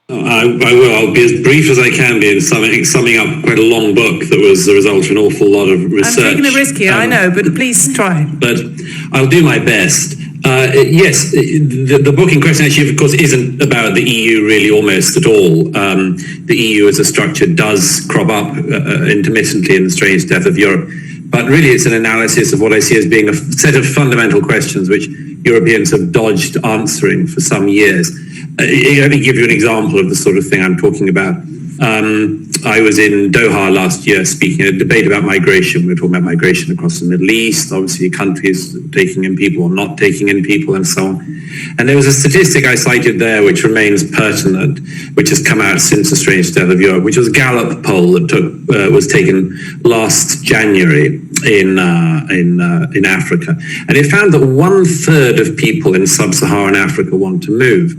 I will. I'll be as brief as I can be in summing up quite a long book that was the result of an awful lot of research. I'm taking a risk here, I know, but please try. But I'll do my best. Yes, the book in question actually, of course, isn't about the EU really almost at all. The EU as a structure does crop up intermittently in The Strange Death of Europe. But really it's an analysis of what I see as being a set of fundamental questions which Europeans have dodged answering for some years. Let me give you an example of the sort of thing I'm talking about. I was in Doha last year speaking at a debate about migration. We were talking about migration across the Middle East, obviously countries taking in people or not taking in people and so on. And there was a statistic I cited there which remains pertinent, which has come out since The Strange Death of Europe, which was a Gallup poll that was taken last January in Africa. And it found that 1/3 of people in sub-Saharan Africa want to move.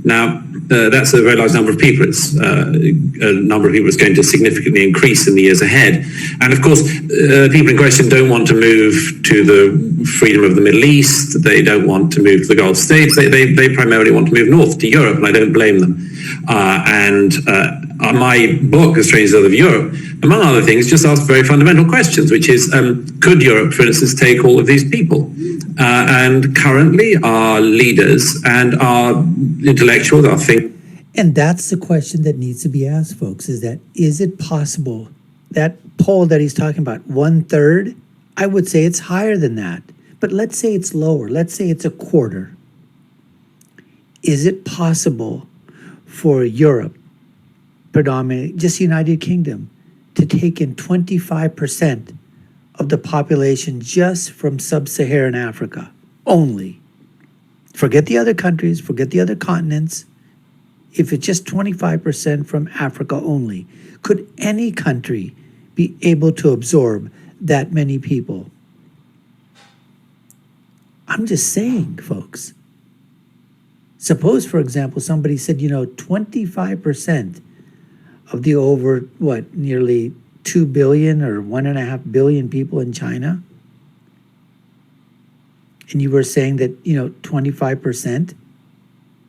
Now, that's a very large number of people. It's a number of people that's going to significantly increase in the years ahead. And of course, people in question don't want to move to the freedom of the Middle East. They don't want to move to the Gulf states. They primarily want to move north to Europe, and I don't blame them. My book, The Strange Death of Europe, among other things, just asks very fundamental questions, which is, could Europe, for instance, take all of these people? And currently our leaders and our intellectuals, our thinkers. And that's the question that needs to be asked, folks, is it possible, that poll that he's talking about, 1/3, I would say it's higher than that. But let's say it's lower. Let's say it's a quarter. Is it possible for Europe, predominantly just the United Kingdom, to take in 25% of the population just from sub-Saharan Africa only? Forget the other countries, forget the other continents. If it's just 25% from Africa only, could any country be able to absorb that many people? I'm just saying, folks. Suppose, for example, somebody said, 25% of the over, nearly 2 billion or 1.5 billion people in China. And you were saying that, 25%.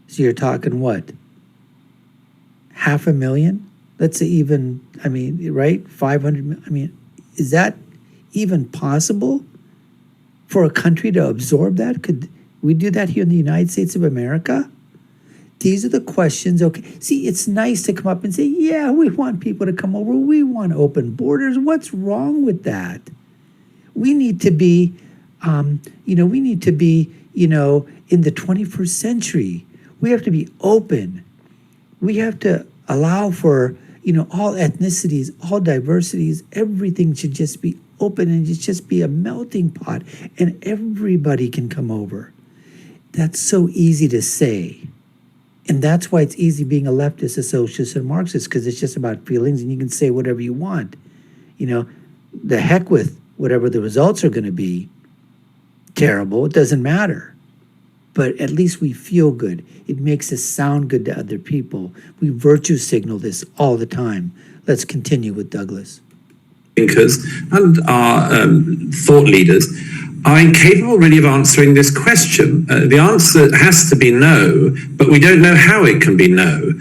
So you're talking what? 500,000? Let's say even, right? 500, is that even possible for a country to absorb that? Could we do that here in the United States of America? These are the questions. Okay, see, it's nice to come up and say, yeah, we want people to come over. We want open borders. What's wrong with that? We need to be, in the 21st century. We have to be open. We have to allow for, all ethnicities, all diversities. Everything should just be open and just be a melting pot, and everybody can come over. That's so easy to say. And that's why it's easy being a leftist, a socialist, and Marxist, because it's just about feelings and you can say whatever you want. The heck with whatever the results are going to be. Terrible, it doesn't matter. But at least we feel good. It makes us sound good to other people. We virtue signal this all the time. Let's continue with Douglas. Thinkers and our thought leaders are incapable really of answering this question. The answer has to be no, but we don't know how it can be no,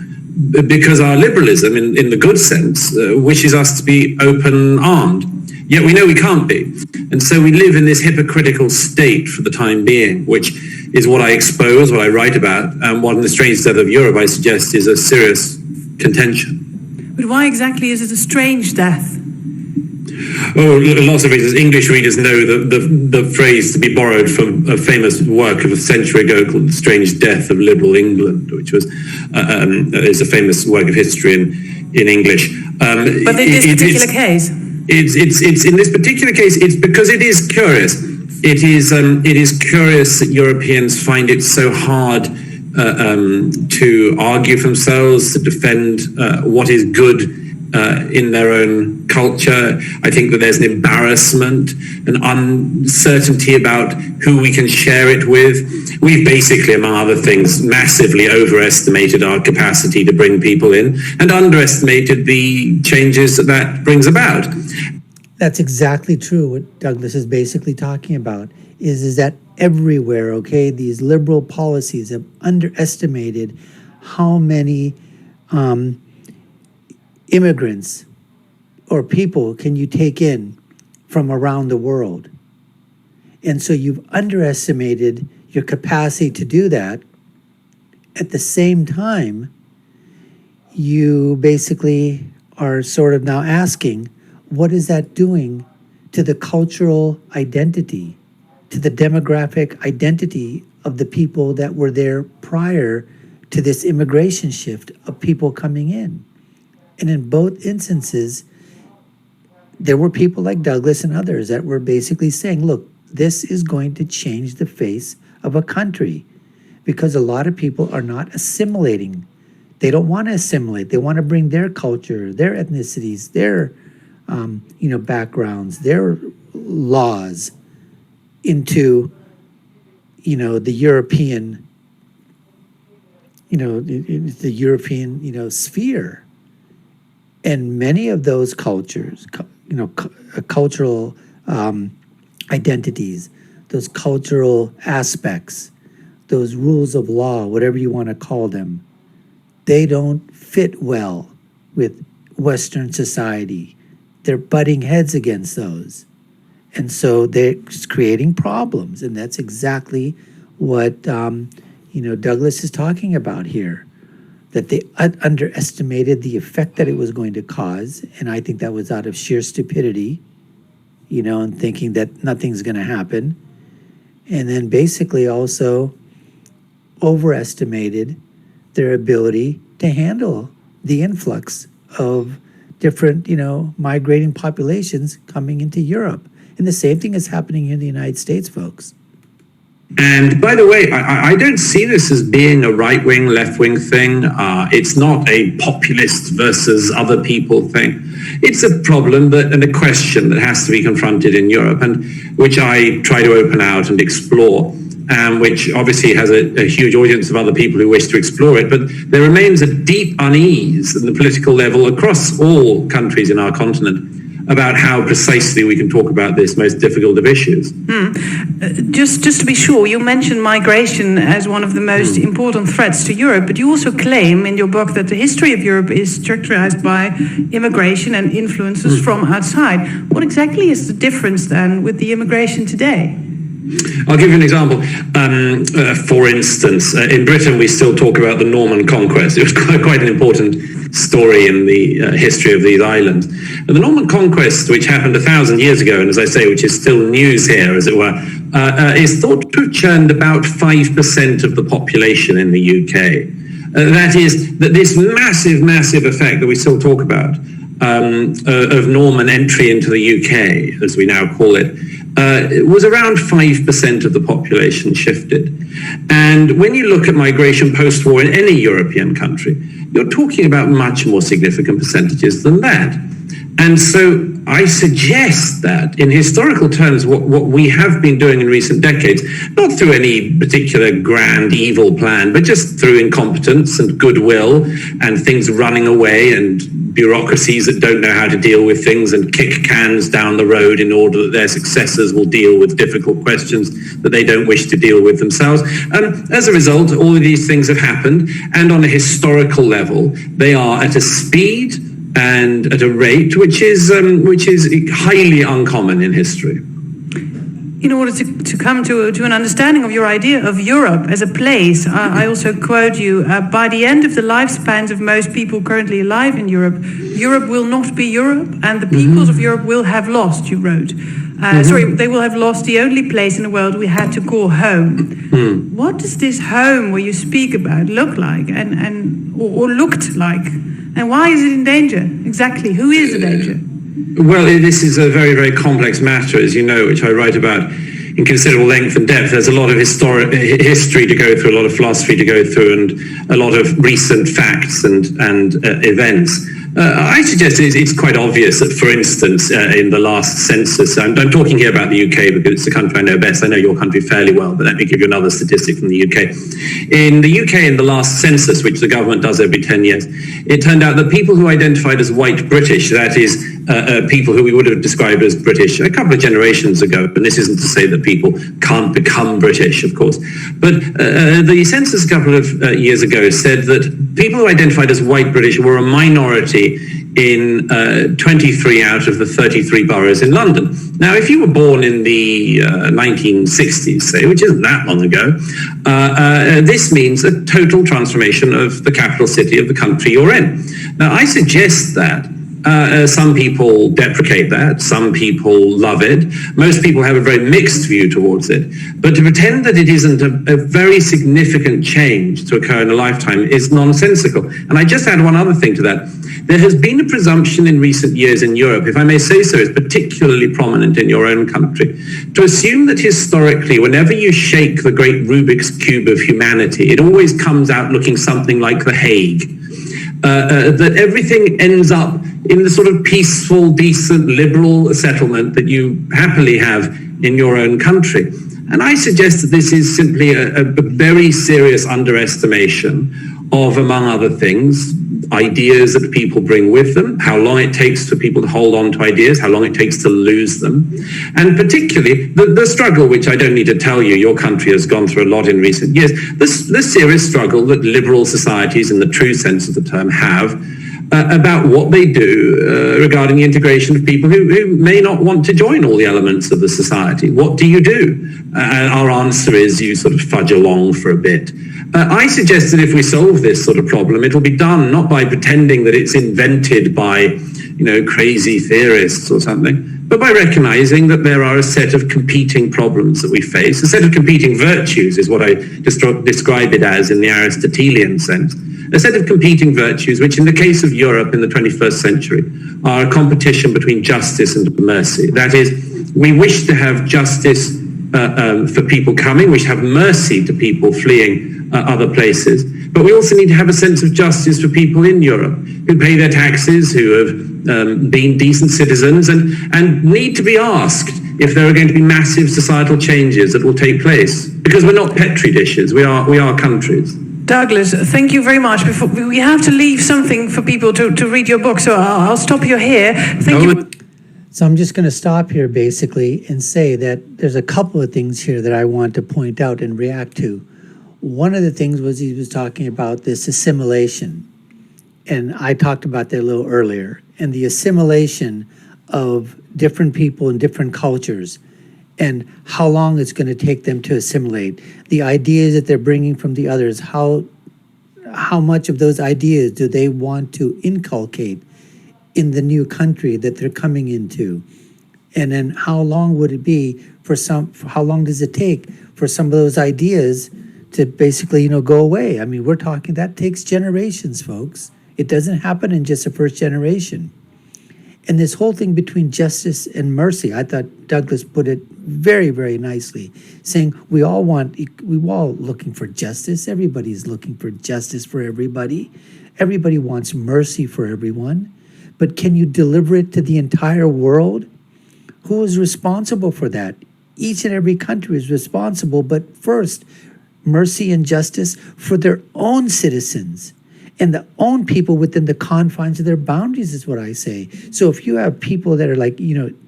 because our liberalism, in the good sense, wishes us to be open-armed. Yet we know we can't be. And so we live in this hypocritical state for the time being, which is what I expose, what I write about, and what in The Strange Death of Europe I suggest is a serious contention. But why exactly is it a strange death? Oh, lots of reasons. English readers know the phrase to be borrowed from a famous work of a century ago called The Strange Death of Liberal England, which was is a famous work of history in English. But in this particular case? It's in this particular case, it's because it is curious. It is curious that Europeans find it so hard to argue for themselves, to defend what is good in their own culture. I think that there's an embarrassment, an uncertainty about who we can share it with. We've basically, among other things, massively overestimated our capacity to bring people in and underestimated the changes that brings about. That's exactly true. What Douglas is basically talking about is that everywhere, okay, these liberal policies have underestimated how many immigrants or people can you take in from around the world? And so you've underestimated your capacity to do that. At the same time, you basically are sort of now asking, what is that doing to the cultural identity, to the demographic identity of the people that were there prior to this immigration shift of people coming in? And in both instances, there were people like Douglas and others that were basically saying, look, this is going to change the face of a country because a lot of people are not assimilating. They don't want to assimilate. They want to bring their culture, their ethnicities, their backgrounds, their laws into, the European, the European, sphere. And many of those cultures, cultural identities, those cultural aspects, those rules of law, whatever you want to call them, they don't fit well with Western society. They're butting heads against those. And so they're creating problems. And that's exactly what, Douglas is talking about here, that they underestimated the effect that it was going to cause. And I think that was out of sheer stupidity, and thinking that nothing's going to happen. And then basically also overestimated their ability to handle the influx of different, migrating populations coming into Europe. And the same thing is happening here in the United States, folks. And by the way, I don't see this as being a right-wing, left-wing thing. It's not a populist versus other people thing. It's a problem and a question that has to be confronted in Europe, and which I try to open out and explore, which obviously has a huge audience of other people who wish to explore it. But there remains a deep unease at the political level across all countries in our continent about how precisely we can talk about this most difficult of issues. Just to be sure, you mentioned migration as one of the most important threats to Europe, but you also claim in your book that the history of Europe is characterized by immigration and influences from outside. What exactly is the difference then with the immigration today? I'll give you an example. For instance, in Britain, we still talk about the Norman Conquest. It was quite an important story in the history of these islands. And the Norman Conquest, which happened 1,000 years ago, and as I say, which is still news here, as it were, is thought to have churned about 5% of the population in the UK. That is, that this massive effect that we still talk about of Norman entry into the UK, as we now call it, it was around 5% of the population shifted. And when you look at migration post-war in any European country, you're talking about much more significant percentages than that. And so I suggest that in historical terms, what we have been doing in recent decades, not through any particular grand evil plan, but just through incompetence and goodwill and things running away and bureaucracies that don't know how to deal with things and kick cans down the road in order that their successors will deal with difficult questions that they don't wish to deal with themselves. And as a result, all of these things have happened. And on a historical level, they are at a speed and at a rate which is highly uncommon in history. In order to come to an understanding of your idea of Europe as a place, I also quote you, by the end of the lifespans of most people currently alive in Europe, Europe will not be Europe, and the peoples of Europe will have lost, you wrote. They will have lost the only place in the world we had to call home. What does this home where you speak about look like or looked like? And why is it in danger? Exactly, who is the danger? Well, this is a very, very complex matter, as you know, which I write about in considerable length and depth. There's a lot of history to go through, a lot of philosophy to go through, and a lot of recent facts and events. I suggest it's quite obvious that, for instance, in the last census, I'm talking here about the UK because it's the country I know best. I know your country fairly well, but let me give you another statistic from the UK. In the UK, in the last census, which the government does every 10 years, it turned out that people who identified as white British, that is, people who we would have described as British a couple of generations ago. And this isn't to say that people can't become British, of course. But the census a couple of years ago said that people who identified as white British were a minority in 23 out of the 33 boroughs in London. Now, if you were born in the 1960s, say, which isn't that long ago, this means a total transformation of the capital city of the country you're in. Now, I suggest that some people deprecate that, some people love it, most people have a very mixed view towards it. But to pretend that it isn't a very significant change to occur in a lifetime is nonsensical. And I just add one other thing to that. There has been a presumption in recent years in Europe, if I may say so, it's particularly prominent in your own country, to assume that historically, whenever you shake the great Rubik's Cube of humanity, it always comes out looking something like The Hague. That everything ends up in the sort of peaceful, decent, liberal settlement that you happily have in your own country. And I suggest that this is simply a very serious underestimation of, among other things, ideas that people bring with them, how long it takes for people to hold on to ideas, how long it takes to lose them, and particularly the struggle, which I don't need to tell you, your country has gone through a lot in recent years, the serious struggle that liberal societies, in the true sense of the term, have about what they do regarding the integration of people who may not want to join all the elements of the society. What do you do? Our answer is you sort of fudge along for a bit. I suggest that if we solve this sort of problem, it'll be done not by pretending that it's invented by, crazy theorists or something, but by recognizing that there are a set of competing problems that we face, a set of competing virtues is what I describe it as in the Aristotelian sense, a set of competing virtues which in the case of Europe in the 21st century are a competition between justice and mercy. That is, we wish to have justice for people coming, we wish to have mercy to people fleeing other places. But we also need to have a sense of justice for people in Europe who pay their taxes, who have been decent citizens and need to be asked if there are going to be massive societal changes that will take place. Because we're not petri dishes, we are countries. Douglas, thank you very much. Before, we have to leave something for people to read your book, so I'll stop you here. Thank you. So I'm just going to stop here basically and say that there's a couple of things here that I want to point out and react to. One of the things was he was talking about this assimilation, and I talked about that a little earlier, and the assimilation of different people and different cultures and how long it's going to take them to assimilate. The ideas that they're bringing from the others, how much of those ideas do they want to inculcate in the new country that they're coming into? And then how long would it be how long does it take for some of those ideas to basically, go away? I mean, we're talking, that takes generations, folks. It doesn't happen in just the first generation. And this whole thing between justice and mercy, I thought Douglas put it very, very nicely, saying we're all looking for justice. Everybody's looking for justice for everybody. Everybody wants mercy for everyone. But can you deliver it to the entire world? Who is responsible for that? Each and every country is responsible, but first, mercy and justice for their own citizens and the own people within the confines of their boundaries is what I say. So if you have people that are like,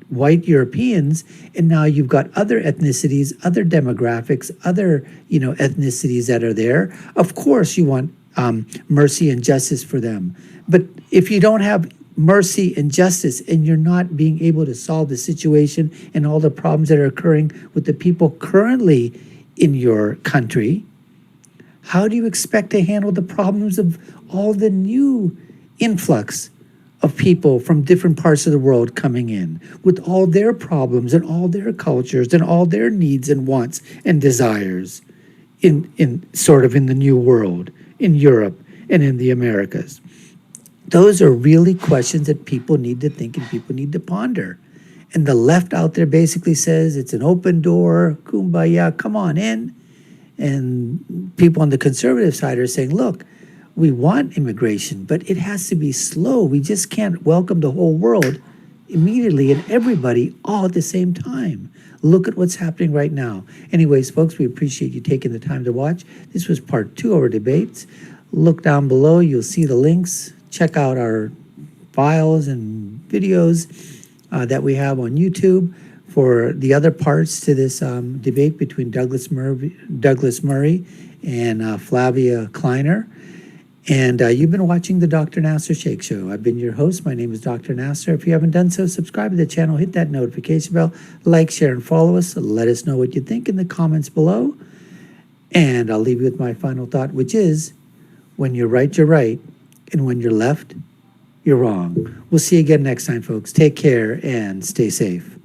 white Europeans, and now you've got other ethnicities, other demographics, other, ethnicities that are there, of course you want mercy and justice for them. But if you don't have mercy and justice and you're not being able to solve the situation and all the problems that are occurring with the people currently in your country, how do you expect to handle the problems of all the new influx of people from different parts of the world coming in with all their problems and all their cultures and all their needs and wants and desires in sort of in the new world, in Europe and in the Americas? Those are really questions that people need to think and people need to ponder. And the left out there basically says it's an open door, kumbaya, come on in. And people on the conservative side are saying, look, we want immigration, but it has to be slow. We just can't welcome the whole world immediately and everybody all at the same time. Look at what's happening right now. Anyways, folks, we appreciate you taking the time to watch. This was part 2 of our debates. Look down below. You'll see the links. Check out our files and videos that we have on YouTube for the other parts to this debate between Douglas Murray and Flavia Kleiner. And you've been watching the Dr. Nasir Shaikh Show. I've been your host. My name is Dr. Nasir. If you haven't done so, subscribe to the channel, hit that notification bell, like, share, and follow us. Let us know what you think in the comments below. And I'll leave you with my final thought, which is, when you're right, and when you're left, you're wrong. We'll see you again next time, folks. Take care and stay safe.